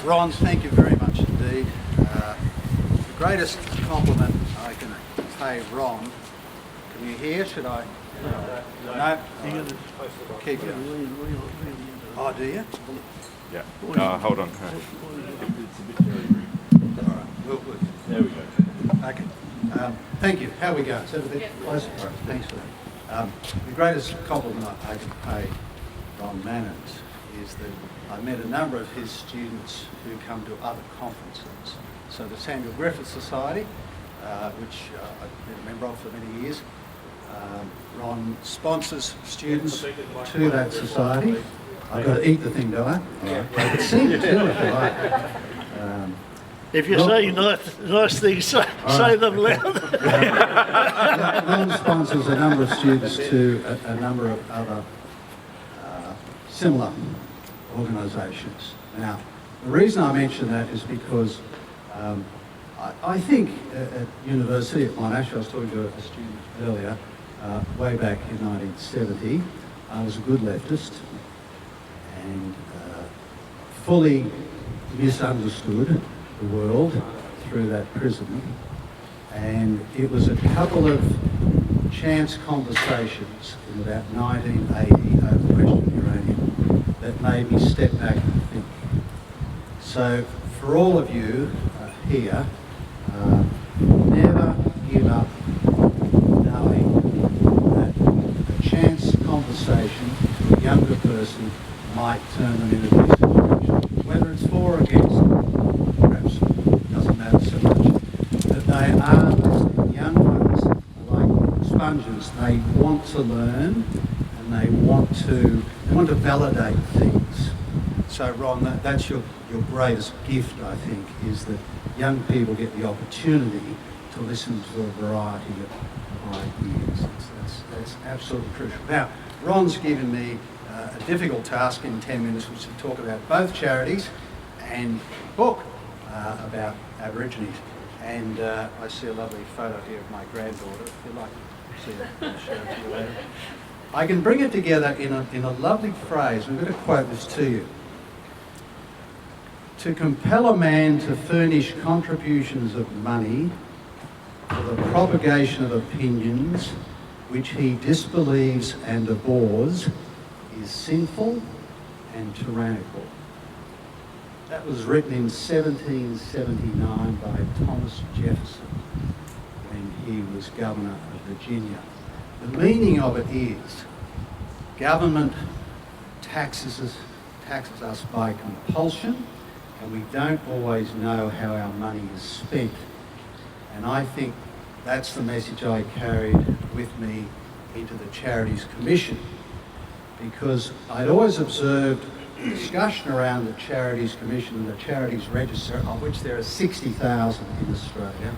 Ron, thank you very much indeed. The greatest compliment I can pay Ron. Can you hear? Should I? No? Keep going. Oh, do you? Yeah. Hold on. All right. Well, There we go. okay. Thank you. How are we going? Is that a bit closer? All right. Thanks for that. The greatest compliment I can pay Ron Manners is that I met a number of his students who come to other conferences. So the Samuel Griffith Society, which I've been a member of for many years, Ron sponsors students to that society. I've got to eat the thing, do I? Yeah. I can sing it too if you like. If you say nice things, say them loud. Ron sponsors a number of students to a number of other similar organisations. Now, the reason I mention that is because I think at university, at Monash, I was talking to a student earlier, way back in 1970, I was a good leftist and fully misunderstood the world through that prism. And it was a couple of chance conversations in about 1980 over the question of uranium that made me step back and think. So for all of you here, never give up knowing that a chance conversation to a younger person might turn them in a different direction. Whether it's for or against, perhaps doesn't matter so much. But they are listening. Young ones are like sponges. They want to learn and they want to validate things. So Ron, that's your greatest gift, I think, is that young people get the opportunity to listen to a variety of ideas. That's absolutely crucial. Now, Ron's given me a difficult task in 10 minutes, which is to talk about both charities and a book about Aborigines. And I see a lovely photo here of my granddaughter. If you'd like to see it, I'll show it to you later. I can bring it together in a lovely phrase. I'm going to quote this to you. To compel a man to furnish contributions of money for the propagation of opinions which he disbelieves and abhors is sinful and tyrannical. That was written in 1779 by Thomas Jefferson when he was governor of Virginia. The meaning of it is government taxes us by compulsion, and we don't always know how our money is spent. And I think that's the message I carried with me into the Charities Commission, because I'd always observed discussion around the Charities Commission and the Charities Register, of which there are 60,000 in Australia,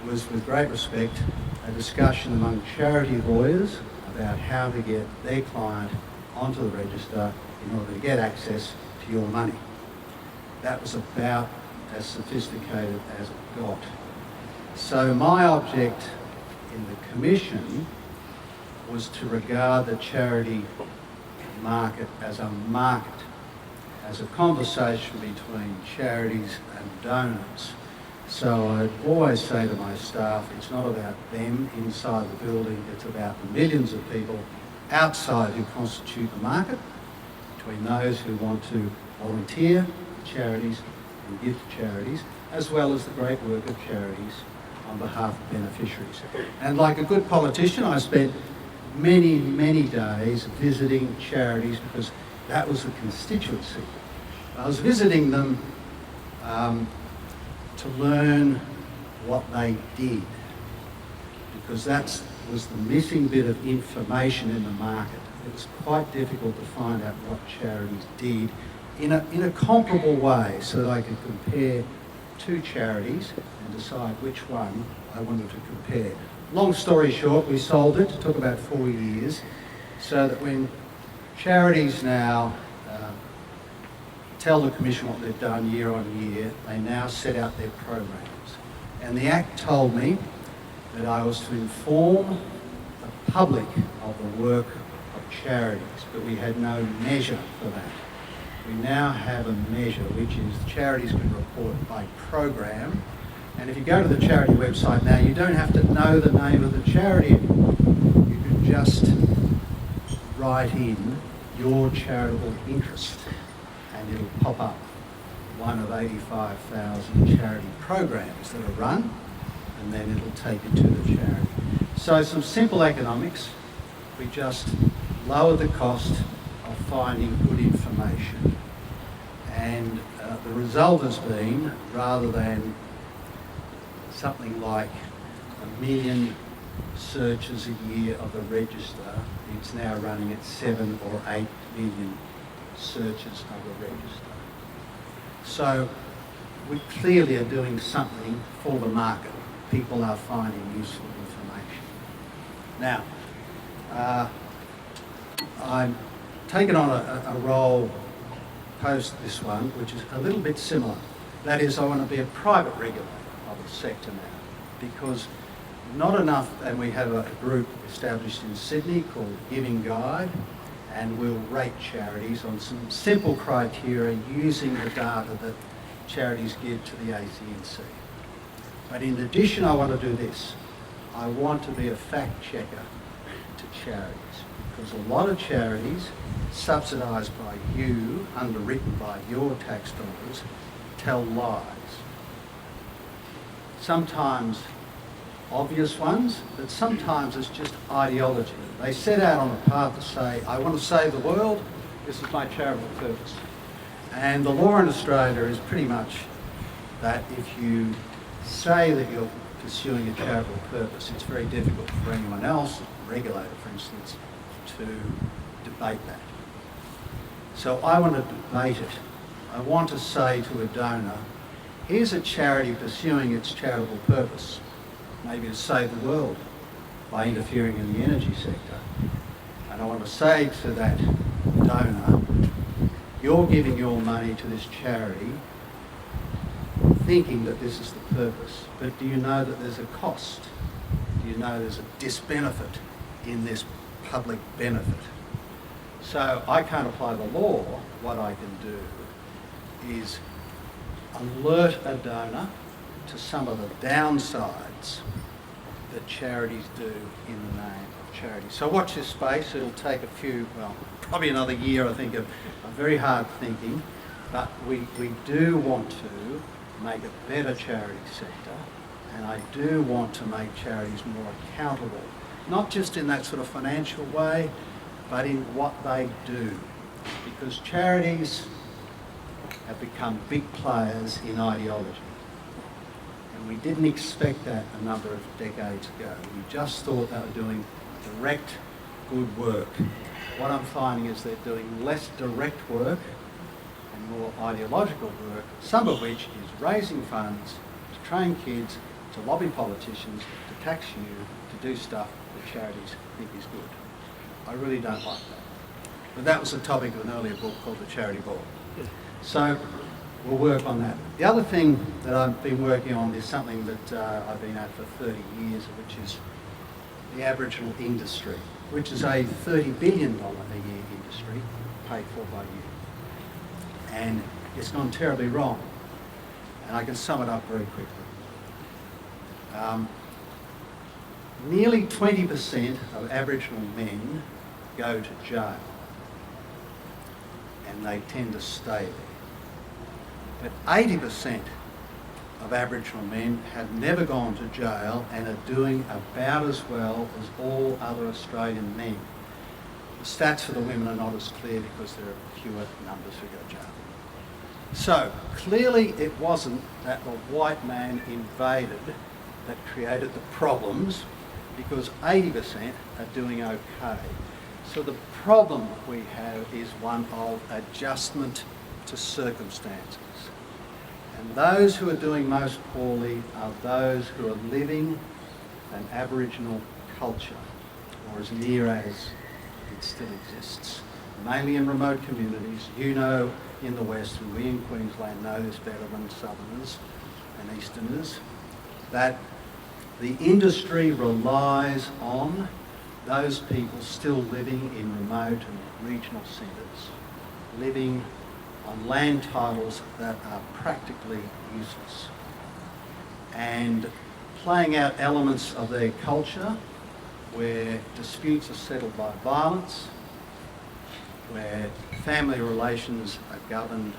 was, with great respect, a discussion among charity lawyers about how to get their client onto the register in order to get access to your money. That was about as sophisticated as it got. So my object in the commission was to regard the charity market, as a conversation between charities and donors. So I'd always say to my staff, it's not about them inside the building, it's about the millions of people outside who constitute the market, between those who want to volunteer to charities and give to charities, as well as the great work of charities on behalf of beneficiaries. And like a good politician, I spent many, many days visiting charities because that was the constituency. I was visiting them to learn what they did, because that was the missing bit of information in the market. It was quite difficult to find out what charities did in a comparable way, so that I could compare two charities and decide which one I wanted to compare. Long story short, we sold it. It took about 4 years, so that when charities now tell the Commission what they've done year on year, they now set out their programs. And the Act told me that I was to inform the public of the work of charities, but we had no measure for that. we now have a measure which is charities can report by program. And if you go to the charity website now, you don't have to know the name of the charity anymore. You can just write in your charitable interest and it'll pop up one of 85,000 charity programs that are run, and then it'll take you to the charity. So some simple economics. We just lower the cost of finding good information. And the result has been, rather than something like 1 million searches a year of the register, it's now running at 7 or 8 million searches of the register. So we clearly are doing something for the market. People are finding useful information. Now, I'm taken on a role post this one, which is a little bit similar. That is, I want to be a private regulator of the sector now, because not enough, and we have a group established in Sydney called Giving Guide, and we'll rate charities on some simple criteria using the data that charities give to the ACNC. But in addition, I want to do this. I want to be a fact checker to charities, because a lot of charities, subsidised by you, underwritten by your tax dollars, tell lies. Sometimes obvious ones, but sometimes it's just ideology. They set out on a path to say, I want to save the world, this is my charitable purpose. And the law in Australia is pretty much that if you say that you're pursuing a charitable purpose, it's very difficult for anyone else, a regulator for instance, to debate that. So I want to debate it. I want to say to a donor, here's a charity pursuing its charitable purpose, maybe to save the world by interfering in the energy sector. And I want to say to that donor, you're giving your money to this charity thinking that this is the purpose, but do you know that there's a cost? Do you know there's a disbenefit in this public benefit? So I can't apply the law. What I can do is alert a donor to some of the downsides that charities do in the name of charity. So watch this space. It'll take probably another year, I think, of very hard thinking, but we do want to make a better charity sector, and I do want to make charities more accountable, not just in that sort of financial way, but in what they do, because charities have become big players in ideology. And we didn't expect that a number of decades ago. We just thought they were doing direct good work. What I'm finding is they're doing less direct work and more ideological work, some of which is raising funds to train kids, to lobby politicians, to tax you, to do stuff that charities think is good. I really don't like that. But that was the topic of an earlier book called The Charity Board. So we'll work on that. The other thing that I've been working on is something that I've been at for 30 years, which is the Aboriginal industry, which is a $30 billion a year industry paid for by you. And it's gone terribly wrong. And I can sum it up very quickly. Nearly 20% of Aboriginal men go to jail, and they tend to stay there. But 80% of Aboriginal men have never gone to jail and are doing about as well as all other Australian men. The stats for the women are not as clear because there are fewer numbers who go to jail. So clearly it wasn't that the white man invaded that created the problems, because 80% are doing okay. So the problem we have is one of adjustment to circumstances. And those who are doing most poorly are those who are living an Aboriginal culture, or as near as it still exists, mainly in remote communities. You know, in the West, and we in Queensland know this better than Southerners and Easterners, that the industry relies on those people still living in remote and regional centres, living on land titles that are practically useless, and playing out elements of their culture where disputes are settled by violence, where family relations are governed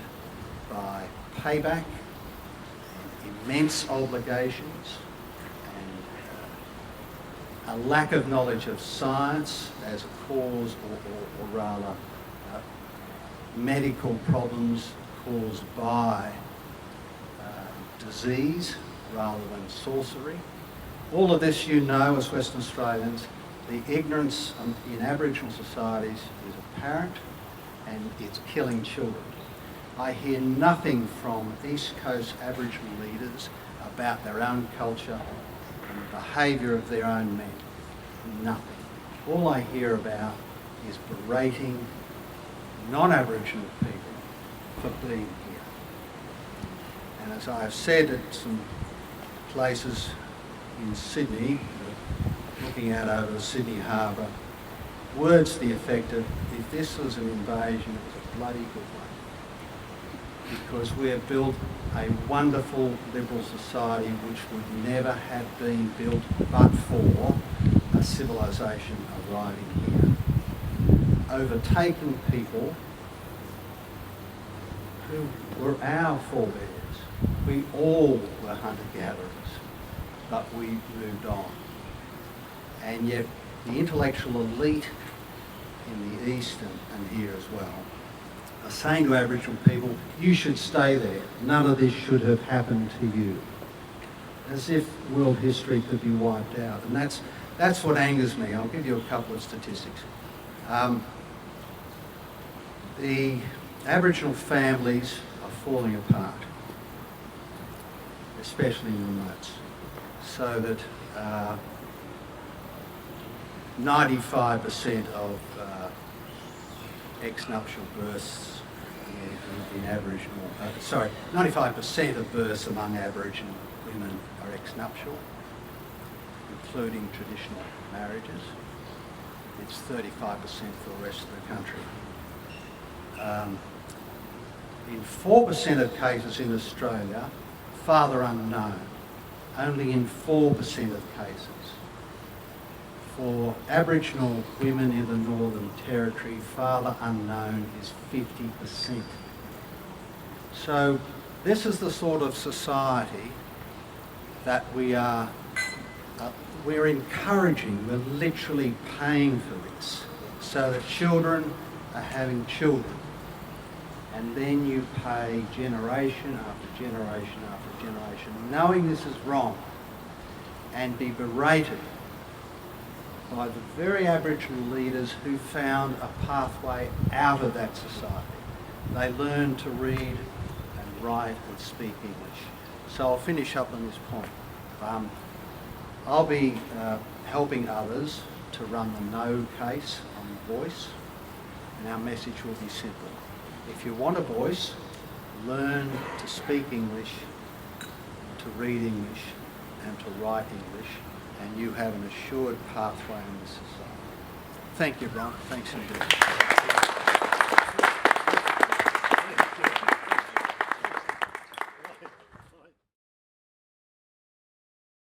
by payback and immense obligations, and a lack of knowledge of science as a cause, or rather medical problems caused by disease rather than sorcery. All of this, you know, as Western Australians, the ignorance in Aboriginal societies is apparent, and it's killing children. I hear nothing from East Coast Aboriginal leaders about their own culture and the behaviour of their own men. Nothing. All I hear about is berating non-Aboriginal people for being here. And as I have said at some places in Sydney, looking out over the Sydney Harbour, words to the effect of, if this was an invasion, it was a bloody good one. Because we have built a wonderful liberal society which would never have been built but for a civilisation arriving here. Overtaking people who were our forebears. We all were hunter-gatherers, but we moved on. And yet the intellectual elite in the East and here as well are saying to Aboriginal people, you should stay there. None of this should have happened to you. As if world history could be wiped out. And that's what angers me. I'll give you a couple of statistics. The Aboriginal families are falling apart, especially in remotes, so that 95% of ex-nuptial births in Aboriginal, 95% of births among Aboriginal women are ex-nuptial, including traditional marriages. It's 35% for the rest of the country. In 4% of cases in Australia, father unknown. Only in 4% of cases. For Aboriginal women in the Northern Territory, father unknown is 50%. So this is the sort of society that we're encouraging, we're literally paying for this, so that children are having children. And then you pay generation after generation after generation, knowing this is wrong, and be berated by the very Aboriginal leaders who found a pathway out of that society. They learned to read and write and speak English. So I'll finish up on this point. I'll be helping others to run the no case on Voice, and our message will be simple. If you want a voice, learn to speak English, to read English, and to write English, and you have an assured pathway in this society. Thank you, Ron. Thanks indeed.